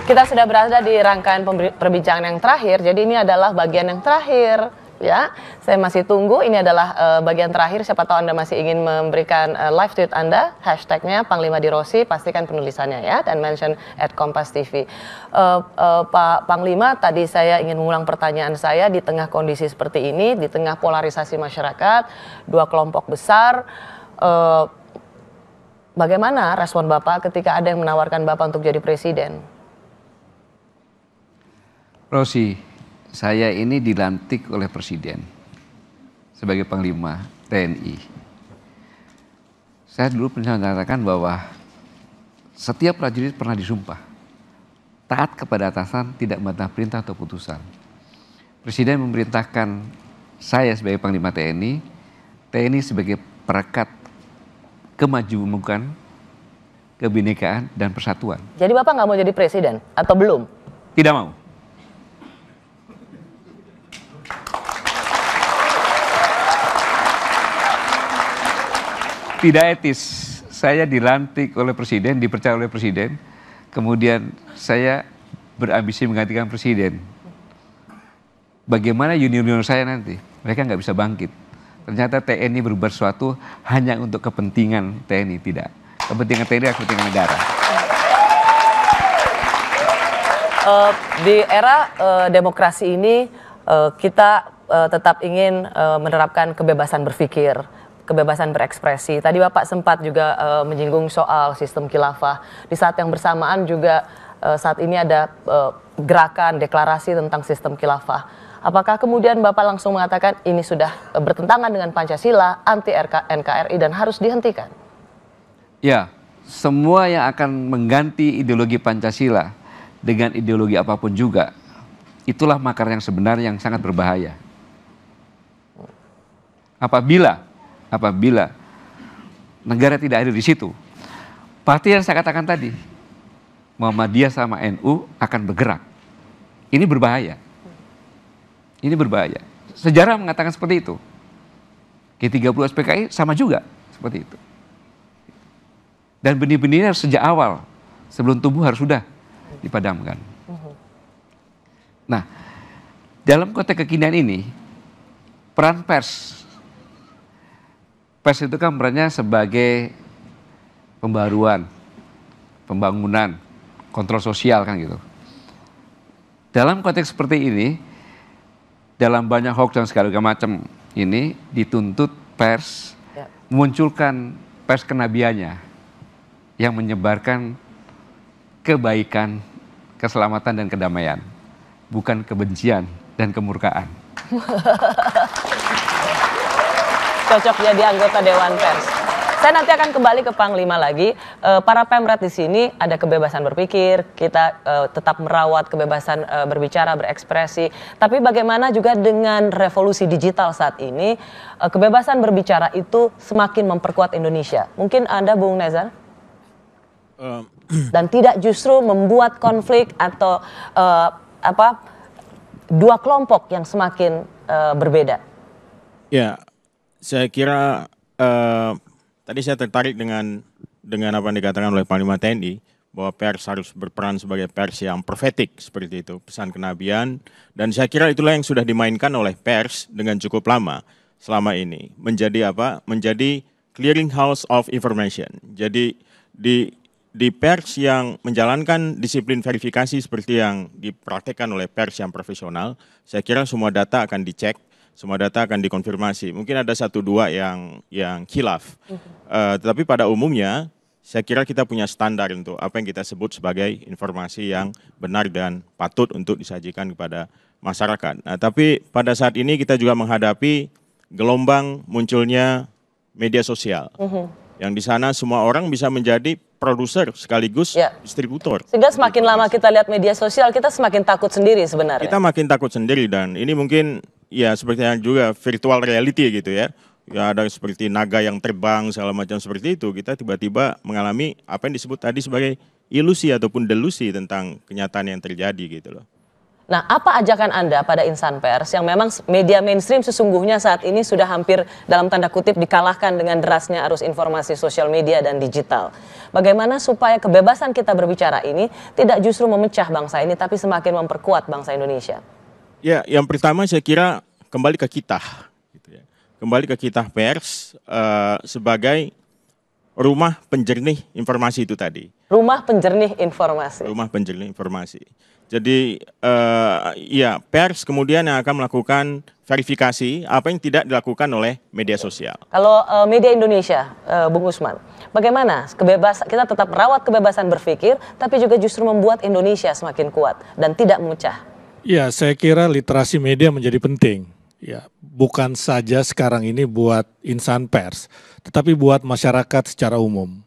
Kita sudah berada di rangkaian perbincangan yang terakhir, jadi ini adalah bagian yang terakhir. Ya, saya masih tunggu. Ini adalah bagian terakhir. Siapa tahu Anda masih ingin memberikan live tweet Anda, hashtagnya Panglima Dirosi, pastikan penulisannya ya, dan mention @kompas.tv. Pak Panglima, tadi saya ingin mengulang pertanyaan saya di tengah kondisi seperti ini, di tengah polarisasi masyarakat, dua kelompok besar. Bagaimana respon Bapak ketika ada yang menawarkan Bapak untuk jadi presiden? Rosi, saya ini dilantik oleh Presiden sebagai Panglima TNI. Saya dulu pernah mengatakan bahwa setiap prajurit pernah disumpah taat kepada atasan, tidak membantah perintah atau putusan. Presiden memerintahkan saya sebagai Panglima TNI, TNI sebagai perekat kemajuan, kebinekaan, dan persatuan. Jadi Bapak nggak mau jadi presiden atau belum? Tidak mau. Tidak etis. Saya dilantik oleh Presiden, dipercaya oleh Presiden, kemudian saya berambisi menggantikan Presiden. Bagaimana junior-junior saya nanti? Mereka nggak bisa bangkit. Ternyata TNI berbuat sesuatu hanya untuk kepentingan TNI, tidak. Kepentingan TNI adalah kepentingan negara. Di era demokrasi ini kita tetap ingin menerapkan kebebasan berpikir, kebebasan berekspresi. Tadi Bapak sempat juga menyinggung soal sistem khilafah. Di saat yang bersamaan juga saat ini ada gerakan deklarasi tentang sistem khilafah. Apakah kemudian Bapak langsung mengatakan ini sudah bertentangan dengan Pancasila, anti NKRI dan harus dihentikan? Ya, semua yang akan mengganti ideologi Pancasila dengan ideologi apapun juga, itulah makar yang sebenarnya yang sangat berbahaya. Apabila negara tidak ada di situ, partai yang saya katakan tadi, Muhammadiyah sama NU akan bergerak. Ini berbahaya. Ini berbahaya. Sejarah mengatakan seperti itu. G30 SPKI sama juga seperti itu. Dan benih-benihnya sejak awal, sebelum tumbuh harus sudah dipadamkan. Nah, dalam konteks kekinian ini, peran pers itu kan perannya sebagai pembaruan, pembangunan, kontrol sosial kan gitu. Dalam konteks seperti ini, dalam banyak hoax dan segala macam ini dituntut pers memunculkan pers kenabiannya yang menyebarkan kebaikan, keselamatan dan kedamaian, bukan kebencian dan kemurkaan. Cocok jadi anggota Dewan Pers. Saya nanti akan kembali ke Panglima lagi. Para Pemret di sini ada kebebasan berpikir, kita tetap merawat kebebasan berbicara, berekspresi. Tapi bagaimana juga dengan revolusi digital saat ini, kebebasan berbicara itu semakin memperkuat Indonesia. Mungkin Anda, Bung Nezar? Dan tidak justru membuat konflik atau dua kelompok yang semakin berbeda. Ya, saya kira tadi saya tertarik dengan apa yang dikatakan oleh Panglima TNI bahwa pers harus berperan sebagai pers yang profetik seperti itu, pesan kenabian, dan saya kira itulah yang sudah dimainkan oleh pers dengan cukup lama selama ini, menjadi menjadi clearing house of information. Jadi di pers yang menjalankan disiplin verifikasi seperti yang dipraktekkan oleh pers yang profesional, saya kira semua data akan dicek, semua data akan dikonfirmasi. Mungkin ada satu dua yang khilaf, tetapi pada umumnya saya kira kita punya standar untuk apa yang kita sebut sebagai informasi yang benar dan patut untuk disajikan kepada masyarakat. Nah, tapi pada saat ini kita juga menghadapi gelombang munculnya media sosial, yang di sana semua orang bisa menjadi produser sekaligus distributor. Sehingga semakin lama kita lihat media sosial, kita semakin takut sendiri sebenarnya. Kita makin takut sendiri, dan ini mungkin ya seperti yang juga virtual reality gitu ya. Ya ada seperti naga yang terbang segala macam seperti itu, kita tiba-tiba mengalami apa yang disebut tadi sebagai ilusi ataupun delusi tentang kenyataan yang terjadi gitu loh. Nah, apa ajakan Anda pada insan pers yang memang media mainstream sesungguhnya saat ini sudah hampir dalam tanda kutip dikalahkan dengan derasnya arus informasi sosial media dan digital. Bagaimana supaya kebebasan kita berbicara ini tidak justru memecah bangsa ini tapi semakin memperkuat bangsa Indonesia? Ya, yang pertama saya kira kembali ke kita, gitu ya. Kembali ke kita pers sebagai rumah penjernih informasi itu tadi. Rumah penjernih informasi. Rumah penjernih informasi. Jadi ya pers kemudian yang akan melakukan verifikasi apa yang tidak dilakukan oleh media sosial. Kalau media Indonesia, Bung Usman, bagaimana kita tetap merawat kebebasan berpikir, tapi juga justru membuat Indonesia semakin kuat dan tidak memecah? Ya, saya kira literasi media menjadi penting. Ya, bukan saja sekarang ini buat insan pers, tetapi buat masyarakat secara umum.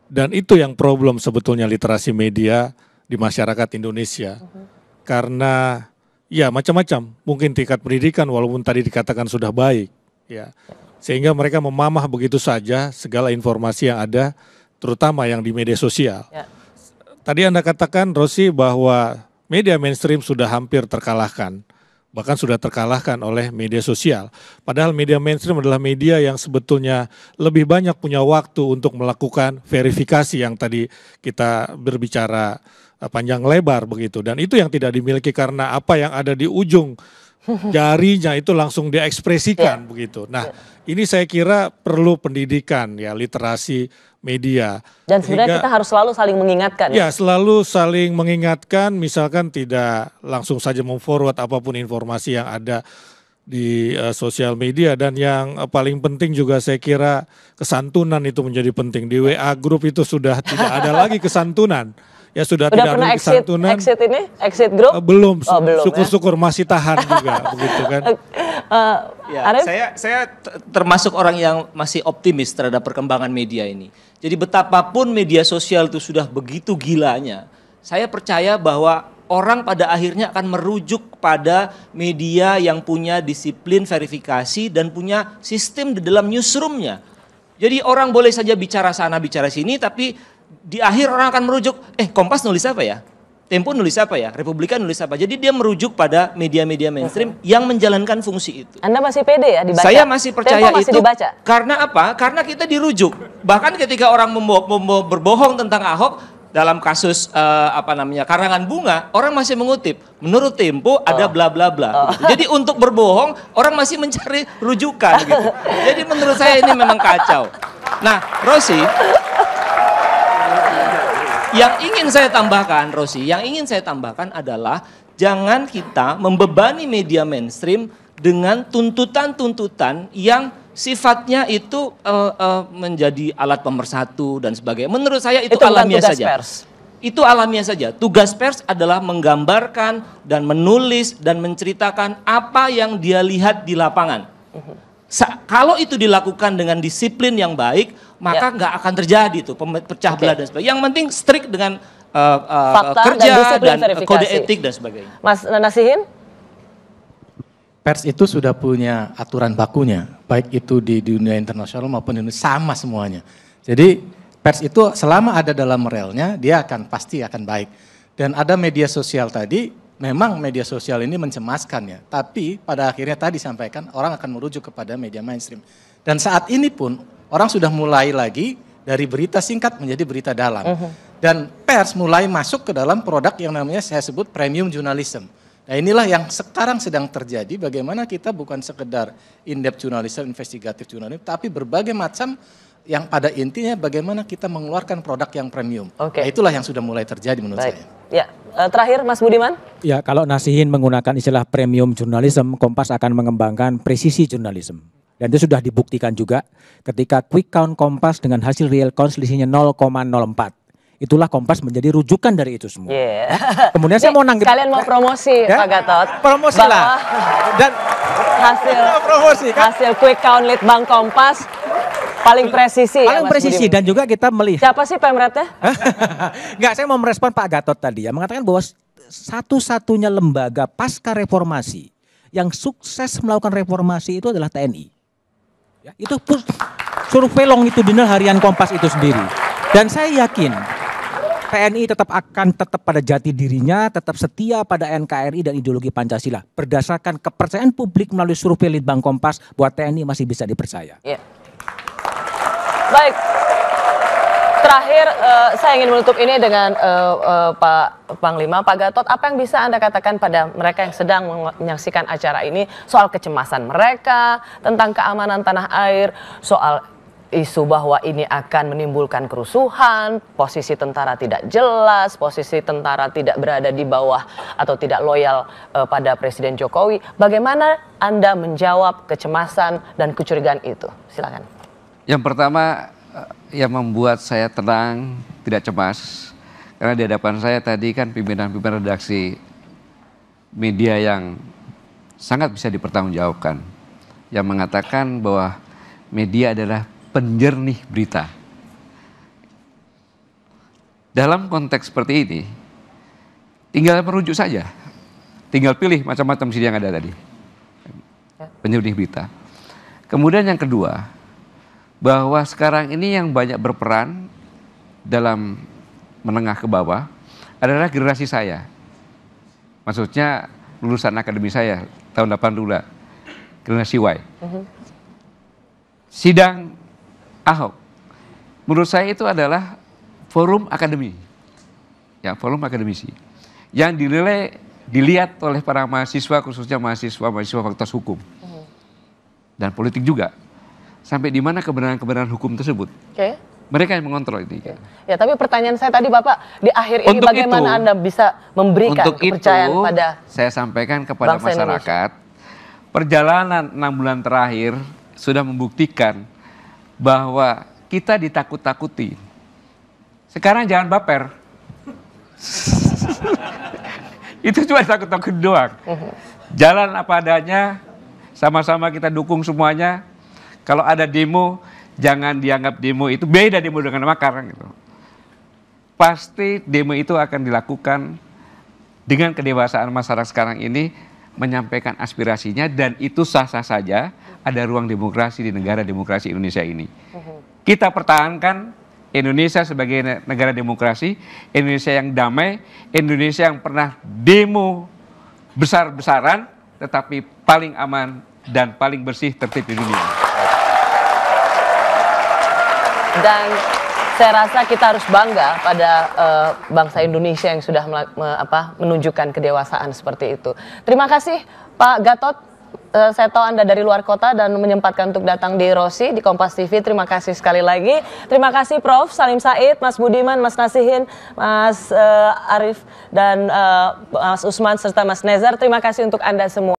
Dan itu yang problem sebetulnya literasi media di masyarakat Indonesia. Karena ya macam-macam, mungkin tingkat pendidikan walaupun tadi dikatakan sudah baik, ya. Sehingga mereka memamah begitu saja segala informasi yang ada, terutama yang di media sosial. Ya. Tadi Anda katakan, Rosi, bahwa media mainstream sudah hampir terkalahkan, bahkan sudah terkalahkan oleh media sosial. Padahal media mainstream adalah media yang sebetulnya lebih banyak punya waktu untuk melakukan verifikasi yang tadi kita berbicara panjang lebar begitu. Dan itu yang tidak dimiliki karena apa yang ada di ujung jarinya itu langsung diekspresikan begitu. Nah, ini saya kira perlu pendidikan ya, literasi media. Dan sebenarnya kita harus selalu saling mengingatkan. Ya, selalu saling mengingatkan, misalkan tidak langsung saja memforward apapun informasi yang ada di sosial media. Dan yang paling penting juga saya kira kesantunan itu menjadi penting. Di WA group itu sudah tidak ada lagi kesantunan. Ya sudah tidak pernah ada kesantunan. Exit grup? Belum, belum syukur-syukur masih tahan juga begitu kan. Ya, saya termasuk orang yang masih optimis terhadap perkembangan media ini. Jadi betapapun media sosial itu sudah begitu gilanya, saya percaya bahwa orang pada akhirnya akan merujuk pada media yang punya disiplin verifikasi dan punya sistem di dalam newsroomnya. Jadi orang boleh saja bicara sana bicara sini, tapi di akhir orang akan merujuk, Kompas nulis apa ya? Tempo nulis apa ya? Republika nulis apa? Jadi dia merujuk pada media-media mainstream yang menjalankan fungsi itu. Anda masih pede ya dibaca? Saya masih percaya Tempo masih itu. Dibaca? Karena apa? Karena kita dirujuk. Bahkan ketika orang berbohong tentang Ahok dalam kasus karangan bunga, orang masih mengutip. Menurut Tempo ada bla bla bla. Gitu. Jadi untuk berbohong orang masih mencari rujukan gitu. Jadi menurut saya ini memang kacau. Nah, Rosi, yang ingin saya tambahkan adalah jangan kita membebani media mainstream dengan tuntutan-tuntutan yang sifatnya itu menjadi alat pemersatu dan sebagainya. Menurut saya itu alamiah saja. Pers. Itu alamiah saja. Tugas pers adalah menggambarkan dan menulis dan menceritakan apa yang dia lihat di lapangan. Kalau itu dilakukan dengan disiplin yang baik, maka nggak akan terjadi tuh pecah belah dan sebagainya. Yang penting strict dengan kerja dan kode etik dan sebagainya. Mas Nasihin? Pers itu sudah punya aturan bakunya, baik itu di dunia internasional maupun di Indonesia, sama semuanya. Jadi pers itu selama ada dalam relnya, dia pasti akan baik. Dan ada media sosial tadi, memang media sosial ini mencemaskan ya, tapi pada akhirnya tadi sampaikan orang akan merujuk kepada media mainstream. Dan saat ini pun orang sudah mulai lagi dari berita singkat menjadi berita dalam. Dan pers mulai masuk ke dalam produk yang namanya saya sebut premium journalism. Nah inilah yang sekarang sedang terjadi, bagaimana kita bukan sekedar in-depth journalism, investigatif journalism, tapi berbagai macam yang pada intinya bagaimana kita mengeluarkan produk yang premium. Nah itulah yang sudah mulai terjadi menurut saya. Ya, terakhir Mas Budiman. Ya, kalau Nasihin menggunakan istilah premium journalism, Kompas akan mengembangkan presisi journalism. Dan itu sudah dibuktikan juga ketika quick count Kompas dengan hasil real count selisihnya 0,04. Itulah Kompas menjadi rujukan dari itu semua. Kemudian saya mau nanggep. Kalian mau promosi ya? Pak Gatot. Promosi lah. Dan hasil quick count Litbang Kompas paling presisi. Paling presisi dan juga kita melihat. Siapa sih pemretnya? Enggak, saya mau merespon Pak Gatot tadi ya, mengatakan bahwa satu-satunya lembaga pasca reformasi yang sukses melakukan reformasi itu adalah TNI. Ya, itu survei longitudinal harian Kompas itu sendiri. Dan saya yakin TNI tetap pada jati dirinya, tetap setia pada NKRI dan ideologi Pancasila. Berdasarkan kepercayaan publik melalui survei Litbang Kompas bahwa TNI masih bisa dipercaya. Ya. Baik. Terakhir, saya ingin menutup ini dengan Pak Panglima, Pak Gatot, apa yang bisa Anda katakan pada mereka yang sedang menyaksikan acara ini soal kecemasan mereka, tentang keamanan tanah air, soal isu bahwa ini akan menimbulkan kerusuhan, posisi tentara tidak jelas, posisi tentara tidak berada di bawah atau tidak loyal pada Presiden Jokowi. Bagaimana Anda menjawab kecemasan dan kecurigaan itu? Silakan. Yang pertama, yang membuat saya tenang, tidak cemas, karena di hadapan saya tadi kan pimpinan-pimpinan redaksi media yang sangat bisa dipertanggungjawabkan, yang mengatakan bahwa media adalah penjernih berita. Dalam konteks seperti ini, tinggal merujuk saja, tinggal pilih macam-macam sini yang ada tadi, penjernih berita. Kemudian yang kedua, bahwa sekarang ini yang banyak berperan dalam menengah ke bawah adalah generasi saya. Maksudnya lulusan akademi saya tahun 82, generasi Y. Sidang Ahok, menurut saya itu adalah forum akademi, ya forum akademisi, yang dilihat oleh para mahasiswa, khususnya mahasiswa Fakultas Hukum dan politik juga. Sampai di mana kebenaran-kebenaran hukum tersebut. Oke. Mereka yang mengontrol ini. Ya, tapi pertanyaan saya tadi Bapak, di akhir ini untuk bagaimana itu, Anda bisa memberikan kepercayaan pada saya sampaikan kepada masyarakat, perjalanan 6 bulan terakhir sudah membuktikan bahwa kita ditakut-takuti. Sekarang jangan baper. Itu cuma takut-takut doang. Jalan apa adanya, sama-sama kita dukung semuanya. Kalau ada demo, jangan dianggap demo itu beda demo dengan makar gitu. Pasti demo itu akan dilakukan dengan kedewasaan masyarakat sekarang ini menyampaikan aspirasinya, dan itu sah-sah saja, ada ruang demokrasi di negara demokrasi Indonesia ini. Kita pertahankan Indonesia sebagai negara demokrasi, Indonesia yang damai, Indonesia yang pernah demo besar-besaran tetapi paling aman dan paling bersih tertib di dunia. Dan saya rasa kita harus bangga pada bangsa Indonesia yang sudah menunjukkan kedewasaan seperti itu. Terima kasih Pak Gatot. Saya tahu Anda dari luar kota dan menyempatkan untuk datang di Rosi, di Kompas TV. Terima kasih sekali lagi. Terima kasih Prof. Salim Said, Mas Budiman, Mas Nasihin, Mas Arief, dan Mas Usman, serta Mas Nezar. Terima kasih untuk Anda semua.